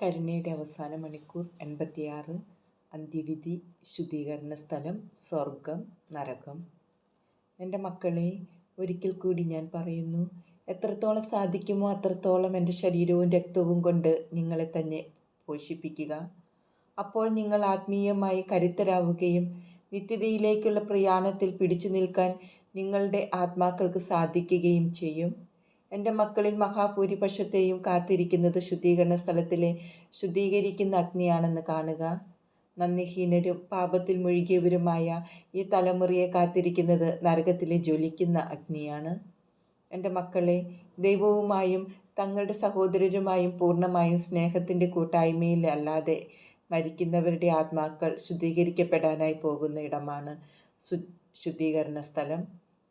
കരുണയുടെ അവസാന മണിക്കൂർ 86. അന്ത്യവിധി. ശുദ്ധീകരണ സ്ഥലം. സ്വർഗം, നരകം. എൻ്റെ മക്കളെ, ഒരിക്കൽ കൂടി ഞാൻ പറയുന്നു, എത്രത്തോളം സാധിക്കുമോ അത്രത്തോളം എൻ്റെ ശരീരവും രക്തവും കൊണ്ട് നിങ്ങളെ തന്നെ പോഷിപ്പിക്കുക. അപ്പോൾ നിങ്ങൾ ആത്മീയമായി കരുത്തരാവുകയും നിത്യതയിലേക്കുള്ള പ്രയാണത്തിൽ പിടിച്ചു നിൽക്കാൻ നിങ്ങളുടെ ആത്മാക്കൾക്ക് സാധിക്കുകയും ചെയ്യും. എൻ്റെ മക്കളിൽ മഹാഭൂരിപക്ഷത്തെയും കാത്തിരിക്കുന്നത് ശുദ്ധീകരണ സ്ഥലത്തിലെ ശുദ്ധീകരിക്കുന്ന അഗ്നിയാണെന്ന് കാണുക. നന്ദിഹീനരും പാപത്തിൽ മുഴുകിയവരുമായ ഈ തലമുറയെ കാത്തിരിക്കുന്നത് നരകത്തിലെ ജ്വലിക്കുന്ന അഗ്നിയാണ്. എൻ്റെ മക്കളെ, ദൈവവുമായും തങ്ങളുടെ സഹോദരരുമായും പൂർണ്ണമായും സ്നേഹത്തിൻ്റെ കൂട്ടായ്മയിൽ അല്ലാതെ മരിക്കുന്നവരുടെ ആത്മാക്കൾ ശുദ്ധീകരിക്കപ്പെടാനായി പോകുന്ന ഇടമാണ് ശുദ്ധീകരണ സ്ഥലം.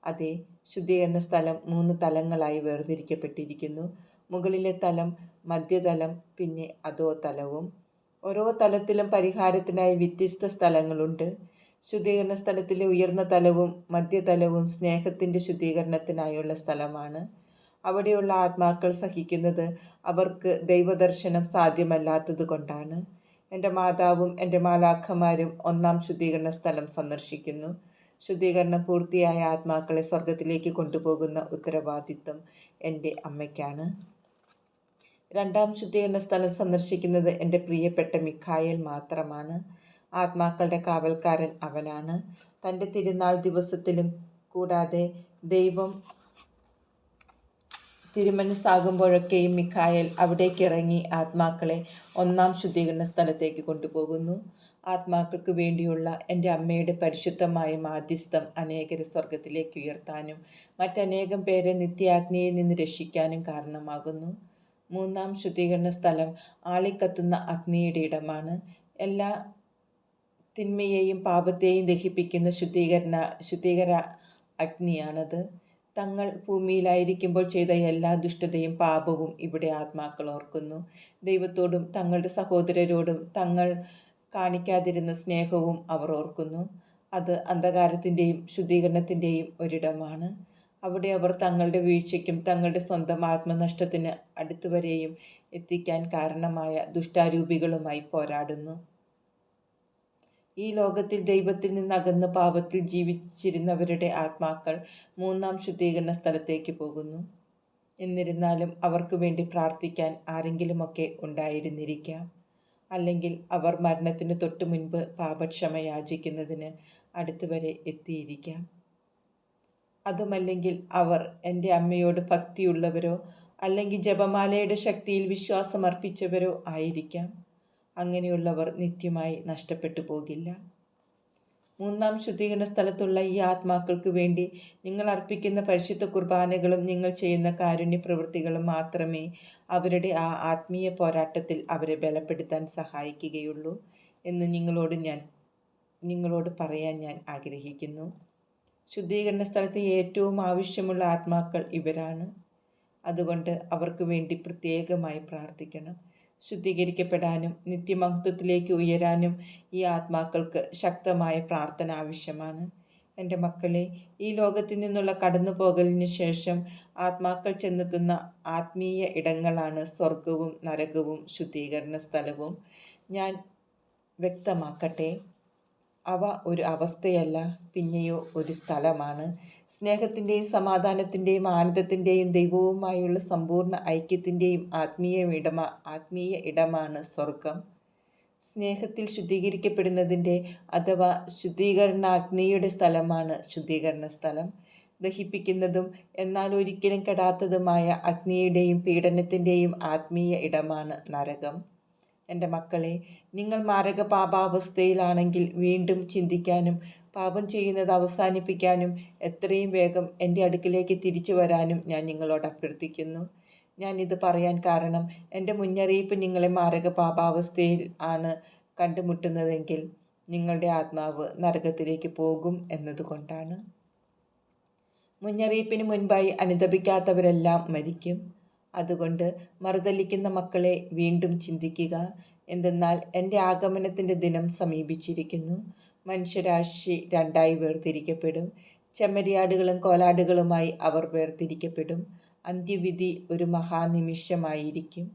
അതെ, ശുദ്ധീകരണ സ്ഥലം 3 തലങ്ങളായി വേർതിരിക്കപ്പെട്ടിരിക്കുന്നു. മുകളിലെ തലം, മധ്യതലം, പിന്നെ അധോതലവും. ഓരോ തലത്തിലും പരിഹാരത്തിനായി വ്യത്യസ്ത സ്ഥലങ്ങളുണ്ട്. ശുദ്ധീകരണ സ്ഥലത്തിലെ ഉയർന്ന തലവും മധ്യതലവും സ്നേഹത്തിൻ്റെ ശുദ്ധീകരണത്തിനായുള്ള സ്ഥലമാണ്. അവിടെയുള്ള ആത്മാക്കൾ സഹിക്കുന്നത് അവർക്ക് ദൈവദർശനം സാധ്യമല്ലാത്തത് കൊണ്ടാണ്. എൻ്റെ മാതാവും എൻ്റെ മാലാഖമാരും 1-ാം ശുദ്ധീകരണ സ്ഥലം സന്ദർശിക്കുന്നു. ശുദ്ധീകരണം പൂർത്തിയായ ആത്മാക്കളെ സ്വർഗത്തിലേക്ക് കൊണ്ടുപോകുന്ന ഉത്തരവാദിത്വം എൻ്റെ അമ്മയ്ക്കാണ്. 2-ാം ശുദ്ധീകരണ സ്ഥലം സന്ദർശിക്കുന്നത് എൻ്റെ പ്രിയപ്പെട്ട മിഖായേൽ മാത്രമാണ്. ആത്മാക്കളുടെ കാവൽക്കാരൻ അവനാണ്. തൻ്റെ തിരുനാൾ ദിവസത്തിലും കൂടാതെ ദൈവം തിരുമനസ്സാകുമ്പോഴൊക്കെയും മിഖായേൽ അവിടേക്ക് ഇറങ്ങി ആത്മാക്കളെ 1-ാം ശുദ്ധീകരണ സ്ഥലത്തേക്ക് കൊണ്ടുപോകുന്നു. ആത്മാക്കൾക്ക് വേണ്ടിയുള്ള എൻ്റെ അമ്മയുടെ പരിശുദ്ധമായ മാധ്യസ്ഥം അനേകരെ സ്വർഗത്തിലേക്ക് ഉയർത്താനും മറ്റനേകം പേരെ നിത്യാഗ്നിയിൽ നിന്ന് രക്ഷിക്കാനും കാരണമാകുന്നു. 3-ാം ശുദ്ധീകരണ സ്ഥലം ആളിക്കത്തുന്ന അഗ്നിയുടെ ഇടമാണ്. എല്ലാ തിന്മയെയും പാപത്തെയും ദഹിപ്പിക്കുന്ന ശുദ്ധീകര അഗ്നിയാണത്. തങ്ങൾ ഭൂമിയിലായിരിക്കുമ്പോൾ ചെയ്ത എല്ലാ ദുഷ്ടതയും പാപവും ഇവിടെ ആത്മാക്കൾ ഓർക്കുന്നു. ദൈവത്തോടും തങ്ങളുടെ സഹോദരരോടും തങ്ങൾ കാണിക്കാതിരുന്ന സ്നേഹവും അവർ ഓർക്കുന്നു. അത് അന്ധകാരത്തിൻ്റെയും ശുദ്ധീകരണത്തിൻ്റെയും ഒരിടമാണ്. അവിടെ അവർ തങ്ങളുടെ വീഴ്ചയ്ക്കും തങ്ങളുടെ സ്വന്തം ആത്മനഷ്ടത്തിന് അടുത്തുവരെയും എത്തിക്കാൻ കാരണമായ ദുഷ്ടാരൂപികളുമായി പോരാടുന്നു. ഈ ലോകത്തിൽ ദൈവത്തിൽ നിന്നകന്ന് പാപത്തിൽ ജീവിച്ചിരുന്നവരുടെ ആത്മാക്കൾ 3-ാം ശുദ്ധീകരണ സ്ഥലത്തേക്ക് പോകുന്നു. എന്നിരുന്നാലും അവർക്ക് വേണ്ടി പ്രാർത്ഥിക്കാൻ ആരെങ്കിലുമൊക്കെ ഉണ്ടായിരുന്നിരിക്കാം. അല്ലെങ്കിൽ അവർ മരണത്തിന് തൊട്ടു മുൻപ് പാപക്ഷമ യാചിക്കുന്നതിന് അടുത്തുവരെ എത്തിയിരിക്കാം. അതുമല്ലെങ്കിൽ അവർ എൻ്റെ അമ്മയോട് ഭക്തിയുള്ളവരോ അല്ലെങ്കിൽ ജപമാലയുടെ ശക്തിയിൽ വിശ്വാസമർപ്പിച്ചവരോ ആയിരിക്കാം. അങ്ങനെയുള്ളവർ നിത്യമായി നഷ്ടപ്പെട്ടു പോകില്ല. 3-ാം ശുദ്ധീകരണ സ്ഥലത്തുള്ള ഈ ആത്മാക്കൾക്ക് വേണ്ടി നിങ്ങൾ അർപ്പിക്കുന്ന പരിശുദ്ധ കുർബാനകളും നിങ്ങൾ ചെയ്യുന്ന കാരുണ്യ പ്രവൃത്തികളും മാത്രമേ അവരുടെ ആ ആത്മീയ പോരാട്ടത്തിൽ അവരെ ബലപ്പെടുത്താൻ സഹായിക്കുകയുള്ളൂ എന്ന് നിങ്ങളോട് പറയാൻ ഞാൻ ആഗ്രഹിക്കുന്നു. ശുദ്ധീകരണ സ്ഥലത്ത് ഏറ്റവും ആവശ്യമുള്ള ആത്മാക്കൾ ഇവരാണ്. അതുകൊണ്ട് അവർക്ക് വേണ്ടി പ്രത്യേകമായി പ്രാർത്ഥിക്കണം. ശുദ്ധീകരിക്കപ്പെടാനും നിത്യമഹത്വത്തിലേക്ക് ഉയരാനും ഈ ആത്മാക്കൾക്ക് ശക്തമായ പ്രാർത്ഥന ആവശ്യമാണ്. എൻ്റെ മക്കളെ, ഈ ലോകത്തിൽ നിന്നുള്ള കടന്നുപോകലിന് ശേഷം ആത്മാക്കൾ ചെന്നെത്തുന്ന ആത്മീയ ഇടങ്ങളാണ് സ്വർഗവും നരകവും ശുദ്ധീകരണ സ്ഥലവും. ഞാൻ വ്യക്തമാക്കട്ടെ, അവ ഒരു അവസ്ഥയല്ല, പിന്നെയോ ഒരു സ്ഥലമാണ്. സ്നേഹത്തിൻ്റെയും സമാധാനത്തിൻ്റെയും ആനന്ദത്തിൻ്റെയും ദൈവവുമായുള്ള സമ്പൂർണ്ണ ഐക്യത്തിൻ്റെയും ആത്മീയ ഇടമാണ് സ്വർഗം. സ്നേഹത്തിൽ ശുദ്ധീകരിക്കപ്പെടുന്നതിൻ്റെ അഥവാ ശുദ്ധീകരണാഗ്നിയുടെ സ്ഥലമാണ് ശുദ്ധീകരണ സ്ഥലം. ദഹിപ്പിക്കുന്നതും എന്നാൽ ഒരിക്കലും കെടാത്തതുമായ അഗ്നിയുടെയും പീഡനത്തിൻ്റെയും ആത്മീയ ഇടമാണ് നരകം. എൻ്റെ മക്കളെ, നിങ്ങൾ മാരക പാപാവസ്ഥയിലാണെങ്കിൽ വീണ്ടും ചിന്തിക്കാനും പാപം ചെയ്യുന്നത് അവസാനിപ്പിക്കാനും എത്രയും വേഗം എൻ്റെ അടുക്കിലേക്ക് തിരിച്ചു വരാനും ഞാൻ നിങ്ങളോട് അഭ്യർത്ഥിക്കുന്നു. ഞാൻ ഇത് പറയാൻ കാരണം എൻ്റെ മുന്നറിയിപ്പ് നിങ്ങളെ മാരക പാപാവസ്ഥയിൽ ആണ് കണ്ടുമുട്ടുന്നതെങ്കിൽ നിങ്ങളുടെ ആത്മാവ് നരകത്തിലേക്ക് പോകും എന്നതുകൊണ്ടാണ്. മുന്നറിയിപ്പിന് മുൻപായി അനുതപിക്കാത്തവരെല്ലാം മരിക്കും. അതുകൊണ്ട് മറുതലിക്കുന്ന മക്കളെ, വീണ്ടും ചിന്തിക്കുക. എന്തെന്നാൽ എൻ്റെ ആഗമനത്തിൻ്റെ ദിനം സമീപിച്ചിരിക്കുന്നു. മനുഷ്യരാശി 2-ആയി വേർതിരിക്കപ്പെടും. ചെമ്മരിയാടുകളും കോലാടുകളുമായി അവർ വേർതിരിക്കപ്പെടും. അന്ത്യവിധി ഒരു മഹാനിമിഷമായിരിക്കും.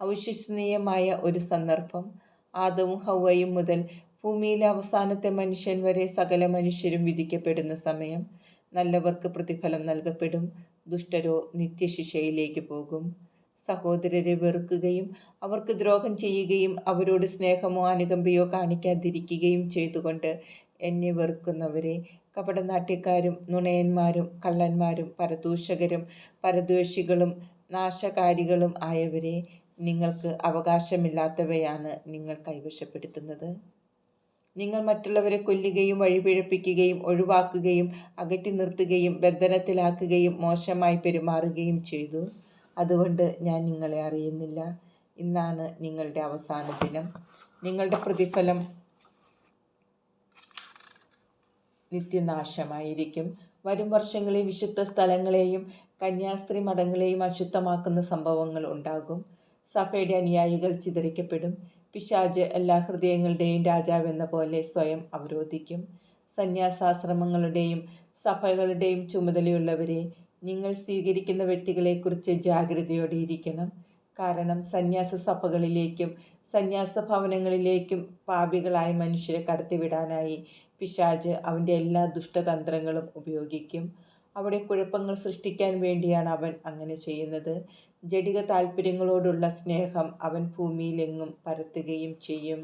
അവിശ്വസനീയമായ ഒരു സന്ദർഭം. ആദവും ഹൗവയും മുതൽ ഭൂമിയിലെ അവസാനത്തെ മനുഷ്യൻ വരെ സകല മനുഷ്യരും വിധിക്കപ്പെടുന്ന സമയം. നല്ലവർക്ക് പ്രതിഫലം നൽകപ്പെടും, ദുഷ്ടരോ നിത്യശിക്ഷയിലേക്ക് പോകും. സഹോദരരെ വെറുക്കുകയും അവർക്ക് ദ്രോഹം ചെയ്യുകയും അവരോട് സ്നേഹമോ അനുകമ്പയോ കാണിക്കാതിരിക്കുകയും ചെയ്തുകൊണ്ട് എന്നെ വെറുക്കുന്നവരെ, കപടനാട്യക്കാരും നുണയന്മാരും കള്ളന്മാരും പരദൂഷകരും പരദ്വേഷികളും നാശകാരികളും ആയവരെ, നിങ്ങൾക്ക് അവകാശമില്ലാത്തവയാണ് നിങ്ങൾ കൈവശപ്പെടുത്തുന്നത്. നിങ്ങൾ മറ്റുള്ളവരെ കൊല്ലുകയും വഴിപിഴപ്പിക്കുകയും ഒഴിവാക്കുകയും അകറ്റി നിർത്തുകയും ബന്ധനത്തിലാക്കുകയും മോശമായി പെരുമാറുകയും ചെയ്തു. അതുകൊണ്ട് ഞാൻ നിങ്ങളെ അറിയുന്നില്ല. ഇന്നാണ് നിങ്ങളുടെ അവസാന ദിനം. നിങ്ങളുടെ പ്രതിഫലം നിത്യനാശമായിരിക്കും. വരും വർഷങ്ങളിൽ വിശുദ്ധ സ്ഥലങ്ങളെയും കന്യാസ്ത്രീ മഠങ്ങളെയും അശുദ്ധമാക്കുന്ന സംഭവങ്ങൾ ഉണ്ടാകും. സഭയുടെ അനുയായികൾ ചിതറിക്കപ്പെടും. പിശാച് എല്ലാ ഹൃദയങ്ങളുടെയും രാജാവെന്ന പോലെ സ്വയം അവരോധിക്കും. സന്യാസാശ്രമങ്ങളുടെയും സഭകളുടെയും ചുമതലയുള്ളവരെ, നിങ്ങൾ സ്വീകരിക്കുന്ന വ്യക്തികളെക്കുറിച്ച് ജാഗ്രതയോടെ ഇരിക്കണം. കാരണം സന്യാസ സഭകളിലേക്കും സന്യാസ ഭവനങ്ങളിലേക്കും പാപികളായ മനുഷ്യരെ കടത്തിവിടാനായി പിശാച് അവൻ്റെ എല്ലാ ദുഷ്ടതന്ത്രങ്ങളും ഉപയോഗിക്കും. അവിടെ കുഴപ്പങ്ങൾ സൃഷ്ടിക്കാൻ വേണ്ടിയാണ് അവൻ അങ്ങനെ ചെയ്യുന്നത്. ജഡിക താല്പര്യങ്ങളോടുള്ള സ്നേഹം അവൻ ഭൂമിയിലെങ്ങും പരത്തുകയും ചെയ്യും.